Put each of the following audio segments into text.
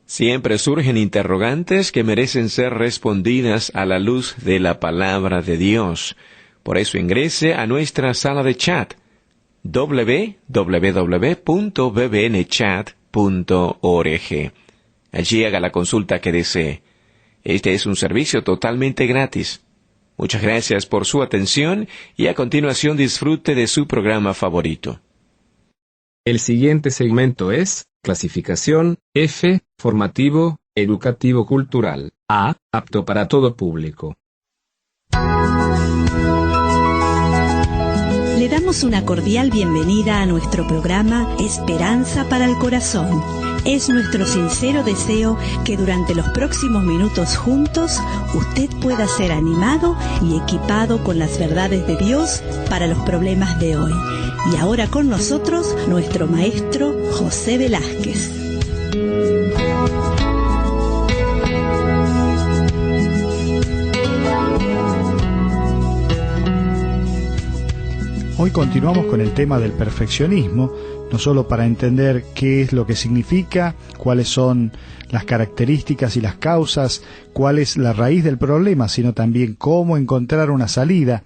Siempre surgen interrogantes que merecen ser respondidas a la luz de la palabra de Dios. Por eso ingrese a nuestra sala de chat www.bbnchat.org. Allí haga la consulta que desee. Este es un servicio totalmente gratis. Muchas gracias por su atención y a continuación disfrute de su programa favorito. El siguiente segmento es clasificación F, formativo, educativo cultural, A, apto para todo público. Le damos una cordial bienvenida a nuestro programa Esperanza para el Corazón. Es nuestro sincero deseo que durante los próximos minutos juntos usted pueda ser animado y equipado con las verdades de Dios para los problemas de hoy. Y ahora con nosotros nuestro maestro José Velázquez. Hoy continuamos con el tema del perfeccionismo, no solo para entender qué es lo que significa, cuáles son las características y las causas, cuál es la raíz del problema, sino también cómo encontrar una salida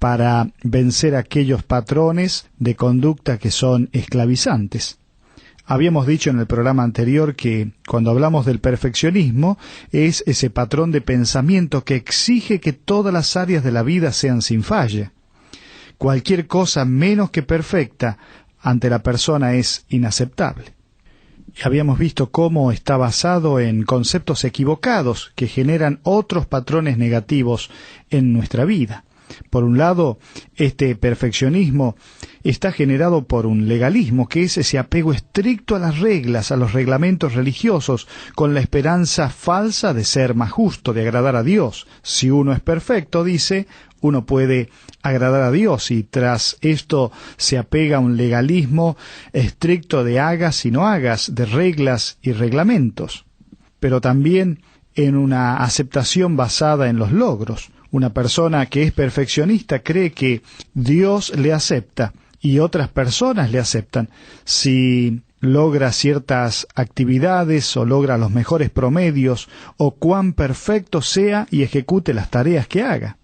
para vencer aquellos patrones de conducta que son esclavizantes. Habíamos dicho en el programa anterior que cuando hablamos del perfeccionismo es ese patrón de pensamiento que exige que todas las áreas de la vida sean sin falla. Cualquier cosa menos que perfecta ante la persona es inaceptable. Habíamos visto cómo está basado en conceptos equivocados que generan otros patrones negativos en nuestra vida. Por un lado, este perfeccionismo está generado por un legalismo, que es ese apego estricto a las reglas, a los reglamentos religiosos, con la esperanza falsa de ser más justo, de agradar a Dios. Si uno es perfecto, dice, uno puede agradar a Dios, y tras esto se apega a un legalismo estricto de hagas y no hagas, de reglas y reglamentos, pero también en una aceptación basada en los logros. Una persona que es perfeccionista cree que Dios le acepta y otras personas le aceptan si logra ciertas actividades o logra los mejores promedios o cuán perfecto sea y ejecute las tareas que haga.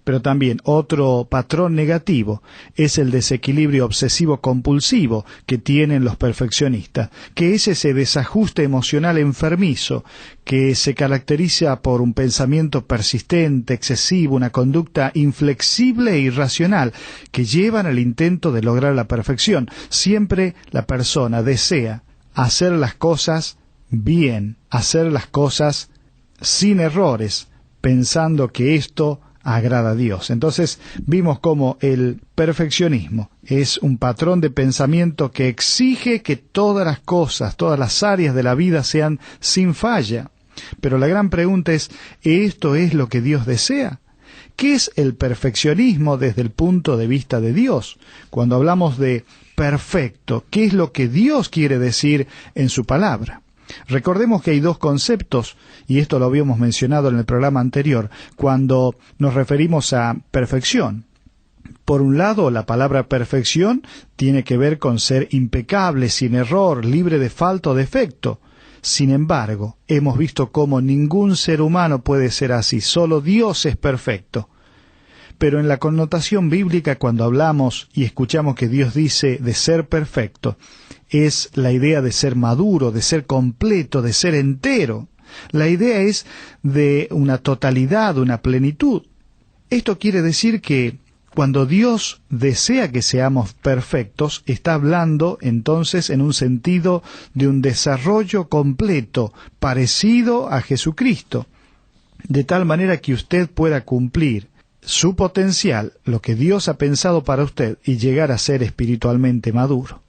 Pero también otro patrón negativo es el desequilibrio obsesivo-compulsivo que tienen los perfeccionistas, que es ese desajuste emocional enfermizo que se caracteriza por un pensamiento persistente, excesivo, una conducta inflexible e irracional que llevan al intento de lograr la perfección. Siempre la persona desea hacer las cosas bien, hacer las cosas sin errores, pensando que esto agrada a Dios. Entonces vimos cómo el perfeccionismo es un patrón de pensamiento que exige que todas las cosas, todas las áreas de la vida sean sin falla. Pero la gran pregunta es, ¿esto es lo que Dios desea? ¿Qué es el perfeccionismo desde el punto de vista de Dios? Cuando hablamos de perfecto, ¿qué es lo que Dios quiere decir en su palabra? Recordemos que hay dos conceptos, y esto lo habíamos mencionado en el programa anterior, cuando nos referimos a perfección. Por un lado, la palabra perfección tiene que ver con ser impecable, sin error, libre de falta o defecto. Sin embargo, hemos visto cómo ningún ser humano puede ser así, solo Dios es perfecto. Pero en la connotación bíblica, cuando hablamos y escuchamos que Dios dice de ser perfecto, es la idea de ser maduro, de ser completo, de ser entero. La idea es de una totalidad, una plenitud. Esto quiere decir que cuando Dios desea que seamos perfectos, está hablando entonces en un sentido de un desarrollo completo, parecido a Jesucristo, de tal manera que usted pueda cumplir su potencial, lo que Dios ha pensado para usted, y llegar a ser espiritualmente maduro.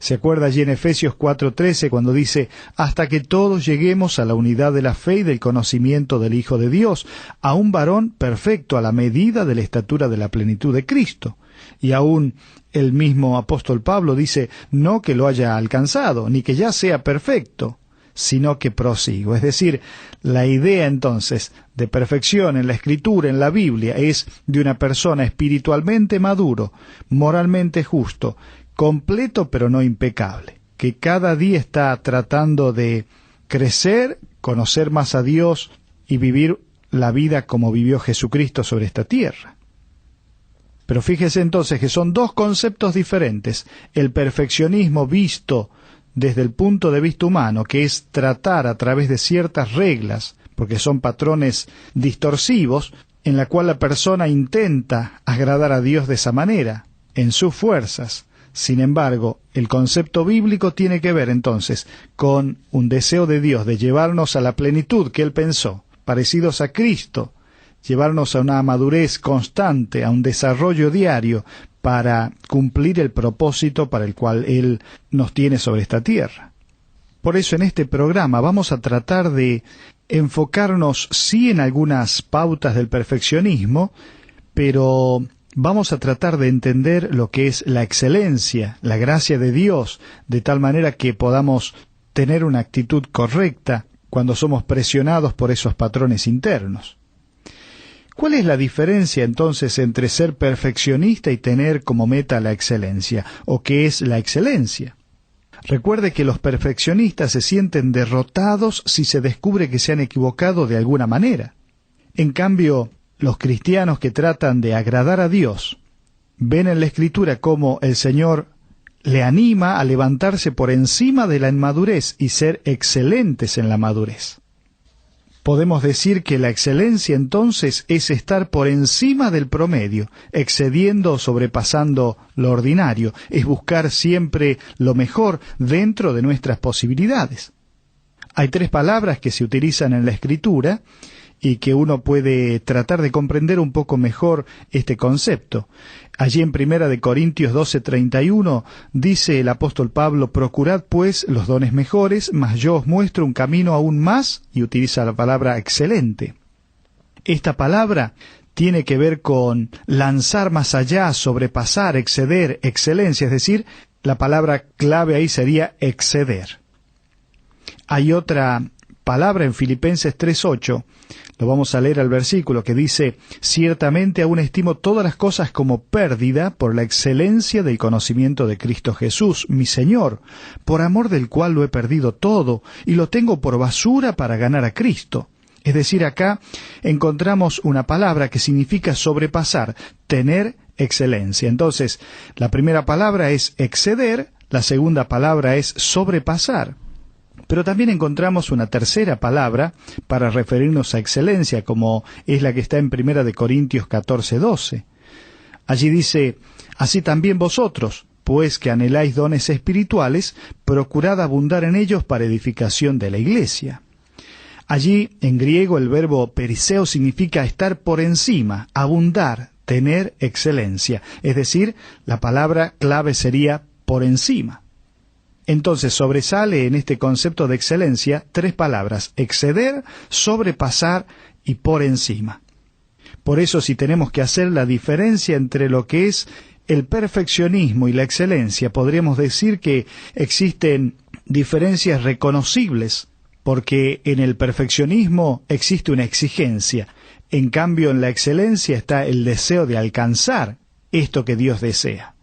¿Se acuerda allí en Efesios 4:13 cuando dice, hasta que todos lleguemos a la unidad de la fe y del conocimiento del Hijo de Dios, a un varón perfecto a la medida de la estatura de la plenitud de Cristo? Y aún el mismo apóstol Pablo dice, no que lo haya alcanzado, ni que ya sea perfecto, sino que prosigo. Es decir, la idea entonces de perfección en la Escritura, en la Biblia, es de una persona espiritualmente maduro, moralmente justo, completo pero no impecable, que cada día está tratando de crecer, conocer más a Dios y vivir la vida como vivió Jesucristo sobre esta tierra. Pero fíjese entonces que son dos conceptos diferentes. El perfeccionismo visto desde el punto de vista humano, que es tratar a través de ciertas reglas, porque son patrones distorsivos, en la cual la persona intenta agradar a Dios de esa manera, en sus fuerzas. Sin embargo, el concepto bíblico tiene que ver entonces con un deseo de Dios de llevarnos a la plenitud que Él pensó, parecidos a Cristo, llevarnos a una madurez constante, a un desarrollo diario para cumplir el propósito para el cual Él nos tiene sobre esta tierra. Por eso en este programa vamos a tratar de enfocarnos sí en algunas pautas del perfeccionismo, pero vamos a tratar de entender lo que es la excelencia, la gracia de Dios, de tal manera que podamos tener una actitud correcta cuando somos presionados por esos patrones internos. ¿Cuál es la diferencia entonces entre ser perfeccionista y tener como meta la excelencia? ¿O qué es la excelencia? Recuerde que los perfeccionistas se sienten derrotados si se descubre que se han equivocado de alguna manera. En cambio, los cristianos que tratan de agradar a Dios ven en la Escritura cómo el Señor le anima a levantarse por encima de la inmadurez y ser excelentes en la madurez. Podemos decir que la excelencia entonces es estar por encima del promedio, excediendo o sobrepasando lo ordinario, es buscar siempre lo mejor dentro de nuestras posibilidades. Hay tres palabras que se utilizan en la Escritura y que uno puede tratar de comprender un poco mejor este concepto. Allí en 1 Corintios 12:31 dice el apóstol Pablo: procurad pues los dones mejores, mas yo os muestro un camino aún más, y utiliza la palabra excelente. Esta palabra tiene que ver con lanzar más allá, sobrepasar, exceder, excelencia, es decir, la palabra clave ahí sería exceder. Hay otra palabra en Filipenses 3:8, lo vamos a leer al versículo, que dice: ciertamente aún estimo todas las cosas como pérdida por la excelencia del conocimiento de Cristo Jesús, mi Señor, por amor del cual lo he perdido todo, y lo tengo por basura para ganar a Cristo. Es decir, acá encontramos una palabra que significa sobrepasar, tener excelencia. Entonces, la primera palabra es exceder, la segunda palabra es sobrepasar. Pero también encontramos una tercera palabra para referirnos a excelencia, como es la que está en 1 Corintios 14:12. Allí dice: así también vosotros, pues que anheláis dones espirituales, procurad abundar en ellos para edificación de la iglesia. Allí, en griego, el verbo periseo significa estar por encima, abundar, tener excelencia. Es decir, la palabra clave sería por encima. Entonces sobresale en este concepto de excelencia tres palabras: exceder, sobrepasar y por encima. Por eso, si tenemos que hacer la diferencia entre lo que es el perfeccionismo y la excelencia, podríamos decir que existen diferencias reconocibles, porque en el perfeccionismo existe una exigencia. En cambio, en la excelencia está el deseo de alcanzar esto que Dios desea.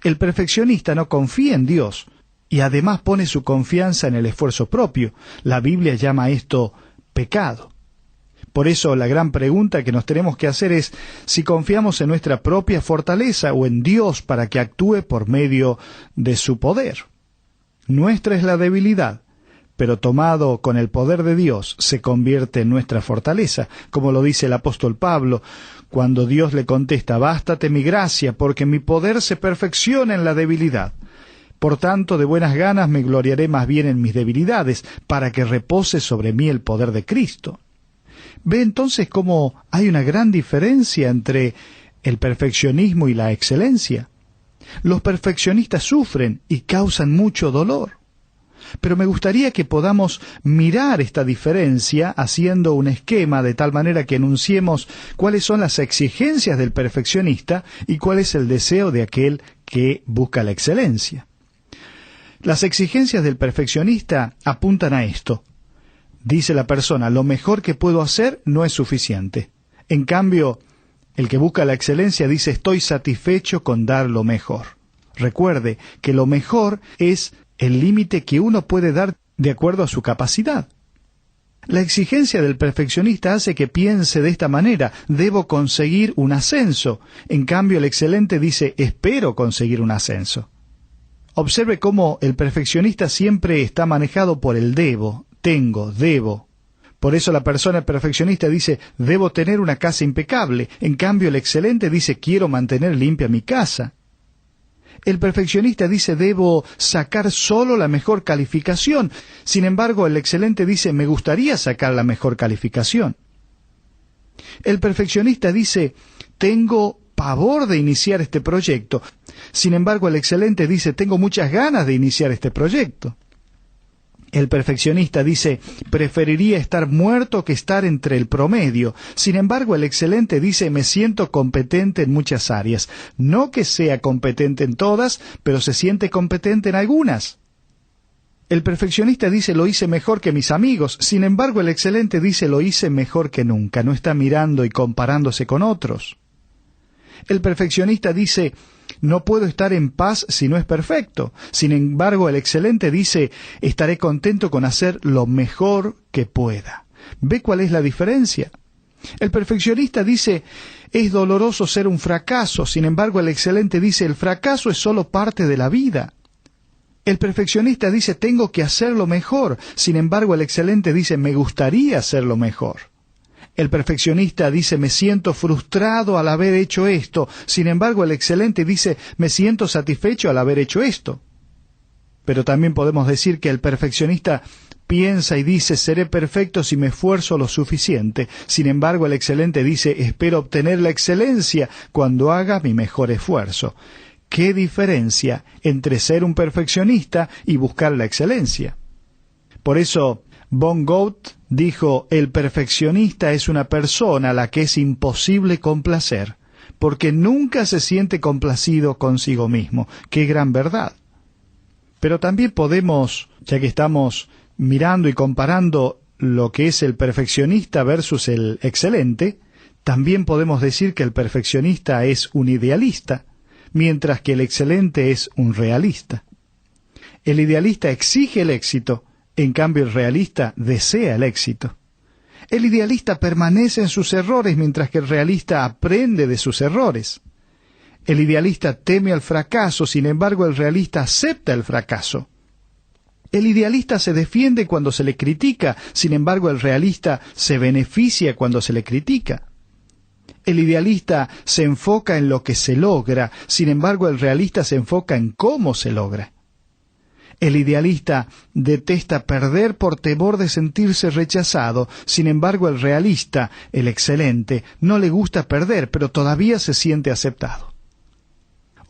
El perfeccionista no confía en Dios, y además pone su confianza en el esfuerzo propio. La Biblia llama esto pecado. Por eso la gran pregunta que nos tenemos que hacer es si confiamos en nuestra propia fortaleza o en Dios para que actúe por medio de su poder. Nuestra es la debilidad, pero tomado con el poder de Dios se convierte en nuestra fortaleza, como lo dice el apóstol Pablo, cuando Dios le contesta: bástate mi gracia, porque mi poder se perfecciona en la debilidad. Por tanto, de buenas ganas me gloriaré más bien en mis debilidades, para que repose sobre mí el poder de Cristo. Ve entonces cómo hay una gran diferencia entre el perfeccionismo y la excelencia. Los perfeccionistas sufren y causan mucho dolor. Pero me gustaría que podamos mirar esta diferencia haciendo un esquema de tal manera que enunciemos cuáles son las exigencias del perfeccionista y cuál es el deseo de aquel que busca la excelencia. Las exigencias del perfeccionista apuntan a esto. Dice la persona: lo mejor que puedo hacer no es suficiente. En cambio, el que busca la excelencia dice: estoy satisfecho con dar lo mejor. Recuerde que lo mejor es el límite que uno puede dar de acuerdo a su capacidad. La exigencia del perfeccionista hace que piense de esta manera: debo conseguir un ascenso. En cambio, el excelente dice: espero conseguir un ascenso. Observe cómo el perfeccionista siempre está manejado por el debo, tengo, debo. Por eso la persona perfeccionista dice: debo tener una casa impecable. En cambio, el excelente dice: quiero mantener limpia mi casa. El perfeccionista dice: debo sacar solo la mejor calificación. Sin embargo, el excelente dice: me gustaría sacar la mejor calificación. El perfeccionista dice: tengo pavor de iniciar este proyecto. Sin embargo, el excelente dice: tengo muchas ganas de iniciar este proyecto. El perfeccionista dice: preferiría estar muerto que estar entre el promedio. Sin embargo, el excelente dice: me siento competente en muchas áreas. No que sea competente en todas, pero se siente competente en algunas. El perfeccionista dice: lo hice mejor que mis amigos. Sin embargo, el excelente dice: lo hice mejor que nunca. No está mirando y comparándose con otros. El perfeccionista dice: no puedo estar en paz si no es perfecto. Sin embargo, el excelente dice: estaré contento con hacer lo mejor que pueda. ¿Ve cuál es la diferencia? El perfeccionista dice: es doloroso ser un fracaso. Sin embargo, el excelente dice: el fracaso es solo parte de la vida. El perfeccionista dice: tengo que hacerlo mejor. Sin embargo, el excelente dice: me gustaría hacerlo mejor. El perfeccionista dice: me siento frustrado al haber hecho esto. Sin embargo, el excelente dice: me siento satisfecho al haber hecho esto. Pero también podemos decir que el perfeccionista piensa y dice: seré perfecto si me esfuerzo lo suficiente. Sin embargo, el excelente dice: espero obtener la excelencia cuando haga mi mejor esfuerzo. ¿Qué diferencia entre ser un perfeccionista y buscar la excelencia? Por eso, Von Goethe dijo: el perfeccionista es una persona a la que es imposible complacer, porque nunca se siente complacido consigo mismo. ¡Qué gran verdad! Pero también podemos, ya que estamos mirando y comparando lo que es el perfeccionista versus el excelente, también podemos decir que el perfeccionista es un idealista, mientras que el excelente es un realista. El idealista exige el éxito. En cambio, el realista desea el éxito. El idealista permanece en sus errores, mientras que el realista aprende de sus errores. El idealista teme al fracaso, sin embargo, el realista acepta el fracaso. El idealista se defiende cuando se le critica, sin embargo, el realista se beneficia cuando se le critica. El idealista se enfoca en lo que se logra, sin embargo, el realista se enfoca en cómo se logra. El idealista detesta perder por temor de sentirse rechazado. Sin embargo, el realista, el excelente, no le gusta perder, pero todavía se siente aceptado.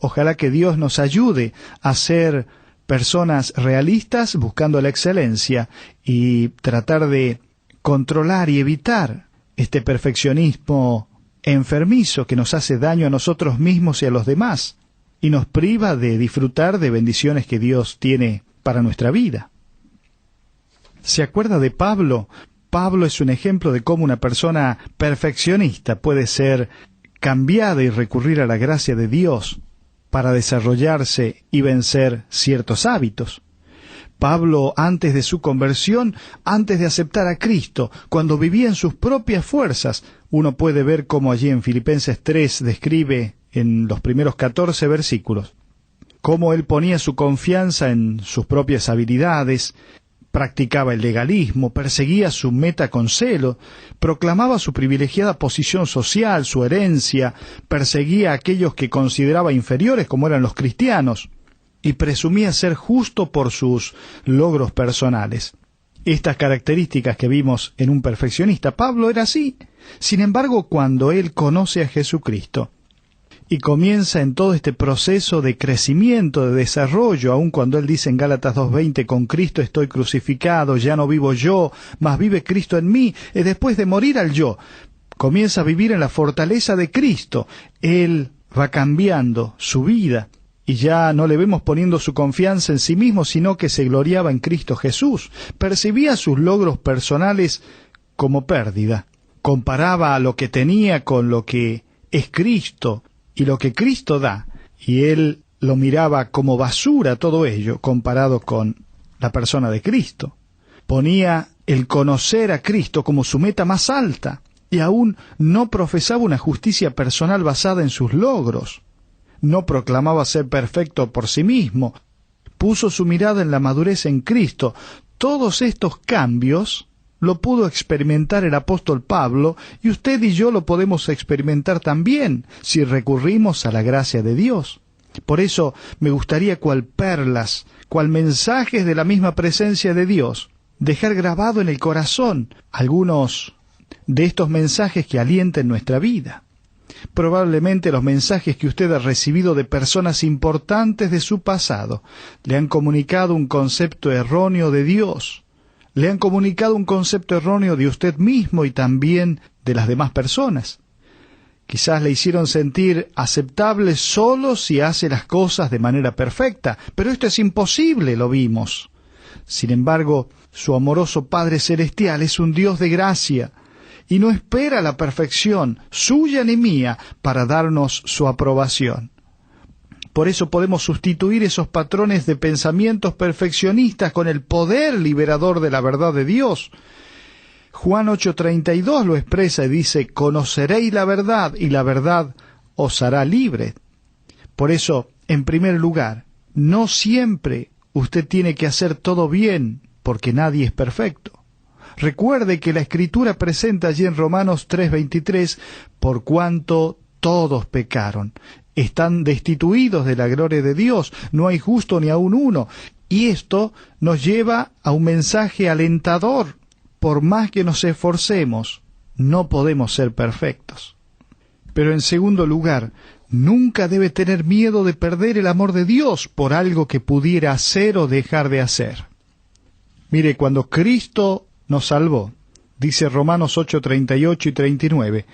Ojalá que Dios nos ayude a ser personas realistas buscando la excelencia y tratar de controlar y evitar este perfeccionismo enfermizo que nos hace daño a nosotros mismos y a los demás, y nos priva de disfrutar de bendiciones que Dios tiene para nuestra vida. ¿Se acuerda de Pablo? Pablo es un ejemplo de cómo una persona perfeccionista puede ser cambiada y recurrir a la gracia de Dios para desarrollarse y vencer ciertos hábitos. Pablo, antes de su conversión, antes de aceptar a Cristo, cuando vivía en sus propias fuerzas, uno puede ver cómo allí en Filipenses 3 describe en los primeros 14 versículos, cómo él ponía su confianza en sus propias habilidades, practicaba el legalismo, perseguía su meta con celo, proclamaba su privilegiada posición social, su herencia, perseguía a aquellos que consideraba inferiores como eran los cristianos, y presumía ser justo por sus logros personales. Estas características que vimos en un perfeccionista, Pablo era así. Sin embargo, cuando él conoce a Jesucristo y comienza en todo este proceso de crecimiento, de desarrollo, aun cuando él dice en Gálatas 2:20, con Cristo estoy crucificado, ya no vivo yo, mas vive Cristo en mí, y después de morir al yo, comienza a vivir en la fortaleza de Cristo. Él va cambiando su vida, y ya no le vemos poniendo su confianza en sí mismo, sino que se gloriaba en Cristo Jesús. Percibía sus logros personales como pérdida. Comparaba lo que tenía con lo que es Cristo y lo que Cristo da, y él lo miraba como basura todo ello comparado con la persona de Cristo. Ponía el conocer a Cristo como su meta más alta, y aún no profesaba una justicia personal basada en sus logros. No proclamaba ser perfecto por sí mismo. Puso su mirada en la madurez en Cristo. Todos estos cambios lo pudo experimentar el apóstol Pablo, y usted y yo lo podemos experimentar también si recurrimos a la gracia de Dios. Por eso me gustaría, cual perlas, cual mensajes de la misma presencia de Dios, dejar grabado en el corazón algunos de estos mensajes que alienten nuestra vida. Probablemente los mensajes que usted ha recibido de personas importantes de su pasado le han comunicado un concepto erróneo de Dios, le han comunicado un concepto erróneo de usted mismo y también de las demás personas. Quizás le hicieron sentir aceptable solo si hace las cosas de manera perfecta, pero esto es imposible, lo vimos. Sin embargo, su amoroso Padre Celestial es un Dios de gracia, y no espera la perfección suya ni mía para darnos su aprobación. Por eso podemos sustituir esos patrones de pensamientos perfeccionistas con el poder liberador de la verdad de Dios. Juan 8:32 lo expresa y dice: «Conoceréis la verdad, y la verdad os hará libre». Por eso, en primer lugar, no siempre usted tiene que hacer todo bien, porque nadie es perfecto. Recuerde que la Escritura presenta allí en Romanos 3:23, por cuanto todos pecaron, están destituidos de la gloria de Dios, no hay justo ni aun uno. Y esto nos lleva a un mensaje alentador. Por más que nos esforcemos, no podemos ser perfectos. Pero en segundo lugar, nunca debe tener miedo de perder el amor de Dios por algo que pudiera hacer o dejar de hacer. Mire, cuando Cristo nos salvó, dice Romanos 8:38 y 39,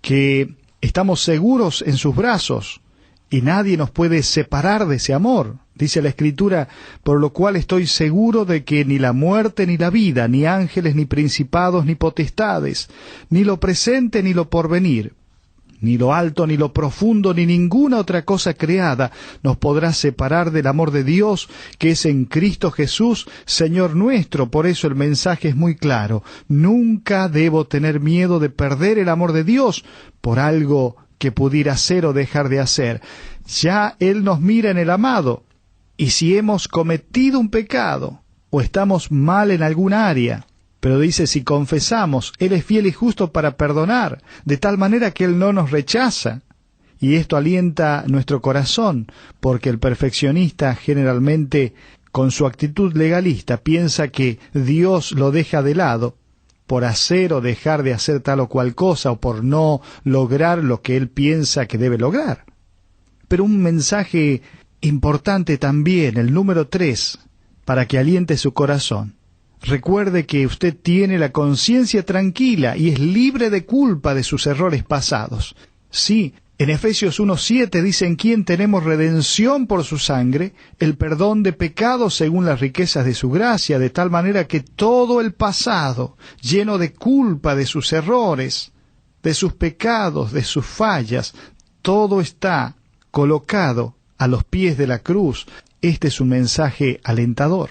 que estamos seguros en sus brazos y nadie nos puede separar de ese amor. Dice la Escritura: por lo cual estoy seguro de que ni la muerte ni la vida, ni ángeles ni principados ni potestades, ni lo presente ni lo porvenir, ni lo alto ni lo profundo, ni ninguna otra cosa creada nos podrá separar del amor de Dios que es en Cristo Jesús, Señor nuestro. Por eso el mensaje es muy claro: nunca debo tener miedo de perder el amor de Dios por algo que pudiera hacer o dejar de hacer. Ya Él nos mira en el amado, y si hemos cometido un pecado o estamos mal en algún área, pero dice, si confesamos, Él es fiel y justo para perdonar, de tal manera que Él no nos rechaza. Y esto alienta nuestro corazón, porque el perfeccionista generalmente, con su actitud legalista, piensa que Dios lo deja de lado por hacer o dejar de hacer tal o cual cosa, o por no lograr lo que él piensa que debe lograr. Pero un mensaje importante también, el número 3, para que aliente su corazón. Recuerde que usted tiene la conciencia tranquila y es libre de culpa de sus errores pasados. Sí, en Efesios 1:7 dice: en quien tenemos redención por su sangre, el perdón de pecados según las riquezas de su gracia, de tal manera que todo el pasado, lleno de culpa de sus errores, de sus pecados, de sus fallas, todo está colocado a los pies de la cruz. Este es un mensaje alentador.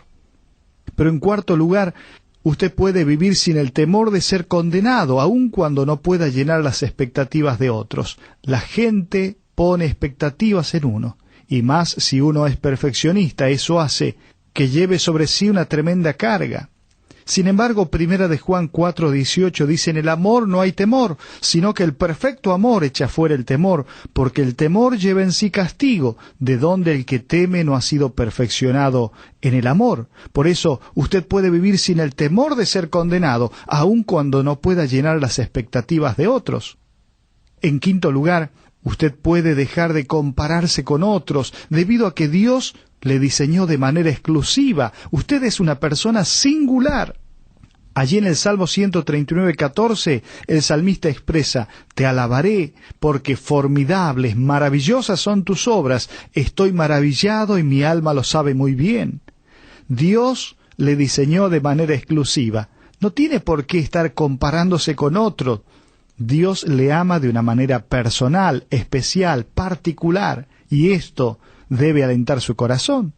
Pero en cuarto lugar, usted puede vivir sin el temor de ser condenado, aun cuando no pueda llenar las expectativas de otros. La gente pone expectativas en uno, y más si uno es perfeccionista, eso hace que lleve sobre sí una tremenda carga. Sin embargo, primera de Juan 4:18 dice: en el amor no hay temor, sino que el perfecto amor echa fuera el temor, porque el temor lleva en sí castigo, de donde el que teme no ha sido perfeccionado en el amor. Por eso, usted puede vivir sin el temor de ser condenado, aun cuando no pueda llenar las expectativas de otros. En quinto lugar, usted puede dejar de compararse con otros, debido a que Dios le diseñó de manera exclusiva. Usted es una persona singular. Allí en el Salmo 139:14, el salmista expresa: te alabaré, porque formidables, maravillosas son tus obras. Estoy maravillado y mi alma lo sabe muy bien. Dios le diseñó de manera exclusiva. No tiene por qué estar comparándose con otro. Dios le ama de una manera personal, especial, particular, y esto debe alentar su corazón.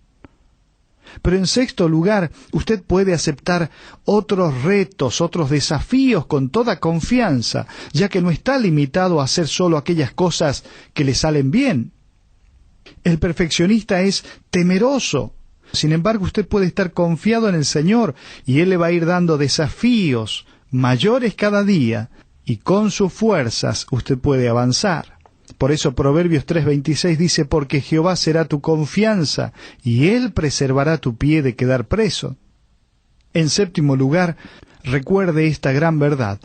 Pero en sexto lugar, usted puede aceptar otros retos, otros desafíos con toda confianza, ya que no está limitado a hacer solo aquellas cosas que le salen bien. El perfeccionista es temeroso. Sin embargo, usted puede estar confiado en el Señor y Él le va a ir dando desafíos mayores cada día y con sus fuerzas usted puede avanzar. Por eso Proverbios 3:26 dice, porque Jehová será tu confianza, y Él preservará tu pie de quedar preso. En séptimo lugar, recuerde esta gran verdad.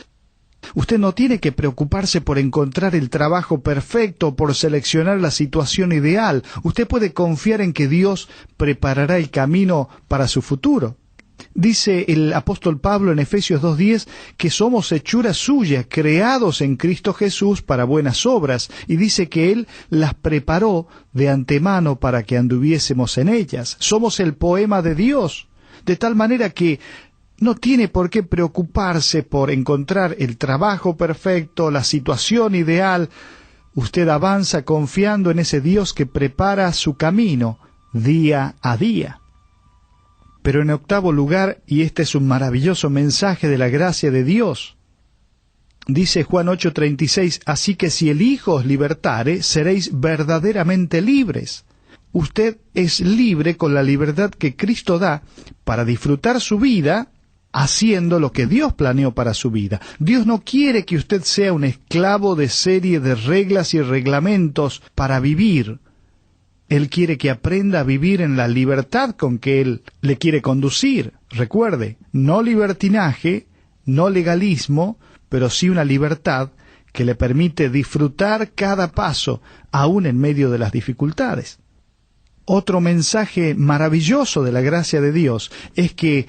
Usted no tiene que preocuparse por encontrar el trabajo perfecto o por seleccionar la situación ideal. Usted puede confiar en que Dios preparará el camino para su futuro. Dice el apóstol Pablo en Efesios 2:10 que somos hechura suya, creados en Cristo Jesús para buenas obras, y dice que Él las preparó de antemano para que anduviésemos en ellas. Somos el poema de Dios, de tal manera que no tiene por qué preocuparse por encontrar el trabajo perfecto, la situación ideal. Usted avanza confiando en ese Dios que prepara su camino día a día. Pero en octavo lugar, y este es un maravilloso mensaje de la gracia de Dios, dice Juan 8:36, así que si el Hijo os libertare, seréis verdaderamente libres. Usted es libre con la libertad que Cristo da para disfrutar su vida haciendo lo que Dios planeó para su vida. Dios no quiere que usted sea un esclavo de serie de reglas y reglamentos para vivir. Él quiere que aprenda a vivir en la libertad con que Él le quiere conducir. Recuerde, no libertinaje, no legalismo, pero sí una libertad que le permite disfrutar cada paso, aún en medio de las dificultades. Otro mensaje maravilloso de la gracia de Dios es que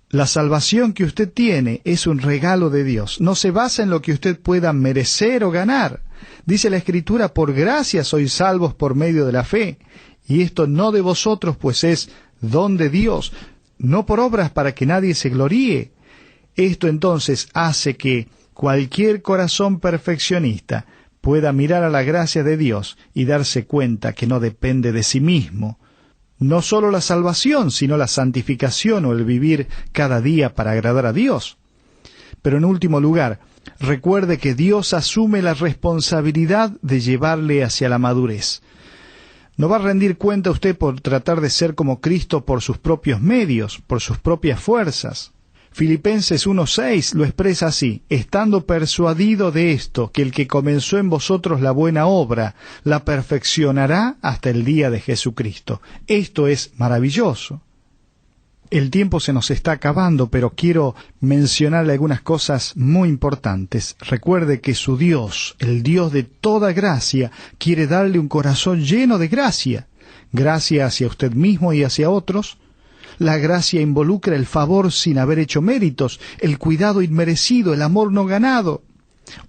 la salvación que usted tiene es un regalo de Dios. No se basa en lo que usted pueda merecer o ganar. Dice la Escritura, por gracia sois salvos por medio de la fe. Y esto no de vosotros, pues es don de Dios, no por obras para que nadie se gloríe. Esto entonces hace que cualquier corazón perfeccionista pueda mirar a la gracia de Dios y darse cuenta que no depende de sí mismo. No solo la salvación, sino la santificación o el vivir cada día para agradar a Dios. Pero en último lugar, recuerde que Dios asume la responsabilidad de llevarle hacia la madurez. No va a rendir cuenta usted por tratar de ser como Cristo por sus propios medios, por sus propias fuerzas. Filipenses 1:6 lo expresa así, estando persuadido de esto, que el que comenzó en vosotros la buena obra, la perfeccionará hasta el día de Jesucristo. Esto es maravilloso. El tiempo se nos está acabando, pero quiero mencionarle algunas cosas muy importantes. Recuerde que su Dios, el Dios de toda gracia, quiere darle un corazón lleno de gracia. Gracia hacia usted mismo y hacia otros. La gracia involucra el favor sin haber hecho méritos, el cuidado inmerecido, el amor no ganado.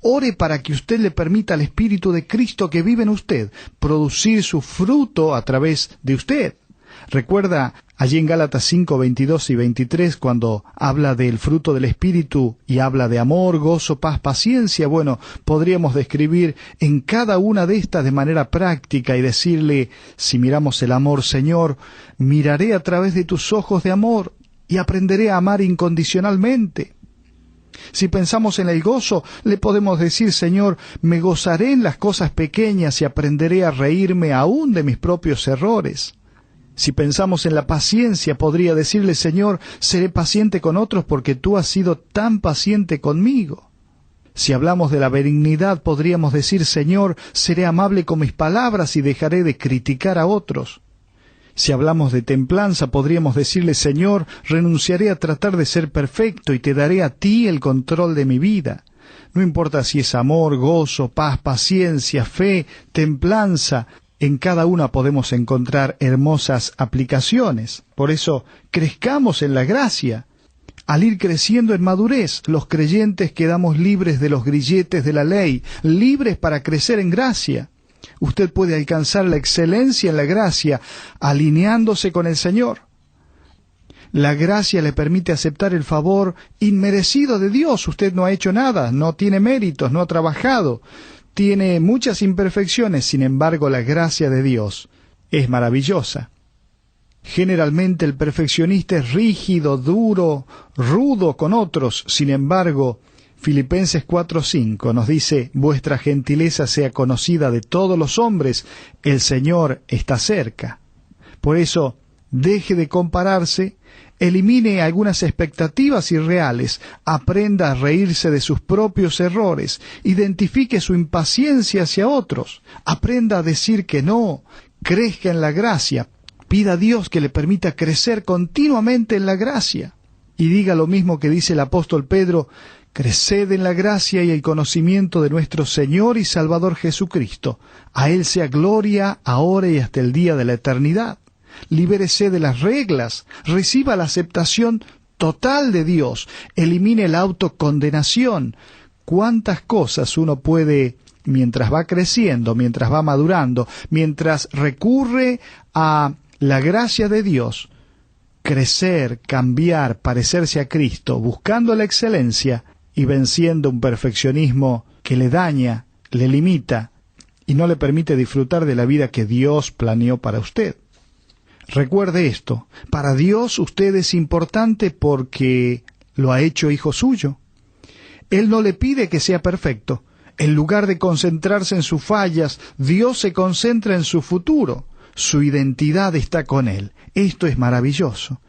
Ore para que usted le permita al Espíritu de Cristo que vive en usted producir su fruto a través de usted. Recuerda allí en Gálatas 5:22 y 23 cuando habla del fruto del Espíritu y habla de amor, gozo, paz, paciencia. Bueno, podríamos describir en cada una de estas de manera práctica y decirle, si miramos el amor, Señor, miraré a través de tus ojos de amor y aprenderé a amar incondicionalmente. Si pensamos en el gozo, le podemos decir, Señor, me gozaré en las cosas pequeñas y aprenderé a reírme aún de mis propios errores. Si pensamos en la paciencia, podría decirle, Señor, seré paciente con otros porque tú has sido tan paciente conmigo. Si hablamos de la benignidad, podríamos decir, Señor, seré amable con mis palabras y dejaré de criticar a otros. Si hablamos de templanza, podríamos decirle, Señor, renunciaré a tratar de ser perfecto y te daré a ti el control de mi vida. No importa si es amor, gozo, paz, paciencia, fe, templanza, en cada una podemos encontrar hermosas aplicaciones. Por eso, crezcamos en la gracia. Al ir creciendo en madurez, los creyentes quedamos libres de los grilletes de la ley, libres para crecer en gracia. Usted puede alcanzar la excelencia en la gracia alineándose con el Señor. La gracia le permite aceptar el favor inmerecido de Dios. Usted no ha hecho nada, no tiene méritos, no ha trabajado. Tiene muchas imperfecciones, sin embargo, la gracia de Dios es maravillosa. Generalmente el perfeccionista es rígido, duro, rudo con otros. Sin embargo, Filipenses 4:5 nos dice: vuestra gentileza sea conocida de todos los hombres, el Señor está cerca. Por eso, deje de compararse, elimine algunas expectativas irreales, aprenda a reírse de sus propios errores, identifique su impaciencia hacia otros, aprenda a decir que no, crezca en la gracia, pida a Dios que le permita crecer continuamente en la gracia. Y diga lo mismo que dice el apóstol Pedro: creced en la gracia y el conocimiento de nuestro Señor y Salvador Jesucristo. A Él sea gloria, ahora y hasta el día de la eternidad. Libérese de las reglas, reciba la aceptación total de Dios, elimine la autocondenación. ¿Cuántas cosas uno puede, mientras va creciendo, mientras va madurando, mientras recurre a la gracia de Dios, crecer, cambiar, parecerse a Cristo, buscando la excelencia y venciendo un perfeccionismo que le daña, le limita y no le permite disfrutar de la vida que Dios planeó para usted? Recuerde esto: para Dios usted es importante porque lo ha hecho hijo suyo. Él no le pide que sea perfecto. En lugar de concentrarse en sus fallas, Dios se concentra en su futuro. Su identidad está con Él. Esto es maravilloso.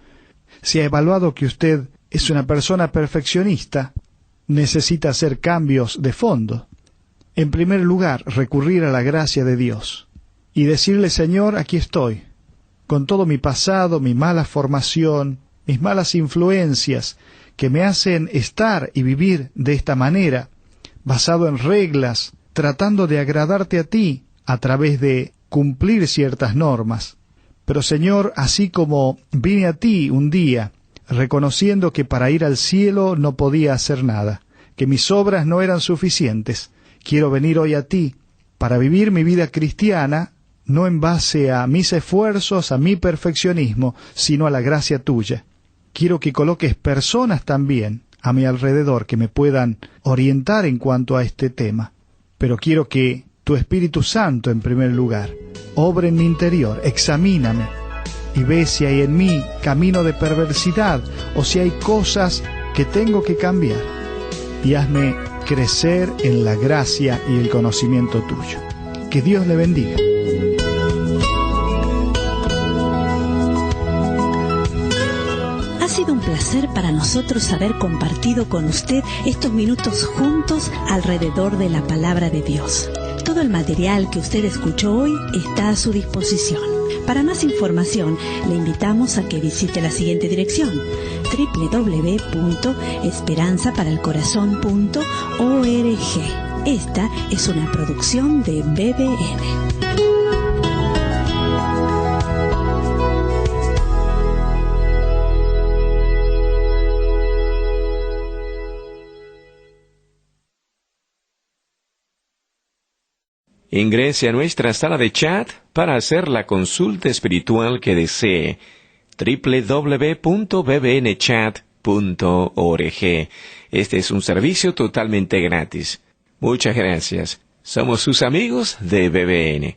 Si ha evaluado que usted es una persona perfeccionista, necesita hacer cambios de fondo. En primer lugar, recurrir a la gracia de Dios y decirle: Señor, aquí estoy, con todo mi pasado, mi mala formación, mis malas influencias que me hacen estar y vivir de esta manera, basado en reglas, tratando de agradarte a ti a través de cumplir ciertas normas. Pero Señor, así como vine a ti un día, reconociendo que para ir al cielo no podía hacer nada, que mis obras no eran suficientes, quiero venir hoy a ti para vivir mi vida cristiana, no en base a mis esfuerzos, a mi perfeccionismo, sino a la gracia tuya. Quiero que coloques personas también a mi alrededor que me puedan orientar en cuanto a este tema. Pero quiero que tu Espíritu Santo, en primer lugar, obre en mi interior, examíname y ve si hay en mí camino de perversidad o si hay cosas que tengo que cambiar. Y hazme crecer en la gracia y el conocimiento tuyo. Que Dios le bendiga. Ha sido un placer para nosotros haber compartido con usted estos minutos juntos alrededor de la palabra de Dios. Todo el material que usted escuchó hoy está a su disposición. Para más información, le invitamos a que visite la siguiente dirección: www.esperanzaparaelcorazon.org. Esta es una producción de BBN. Ingrese a nuestra sala de chat para hacer la consulta espiritual que desee. www.bbnchat.org. Este es un servicio totalmente gratis. Muchas gracias. Somos sus amigos de BBN.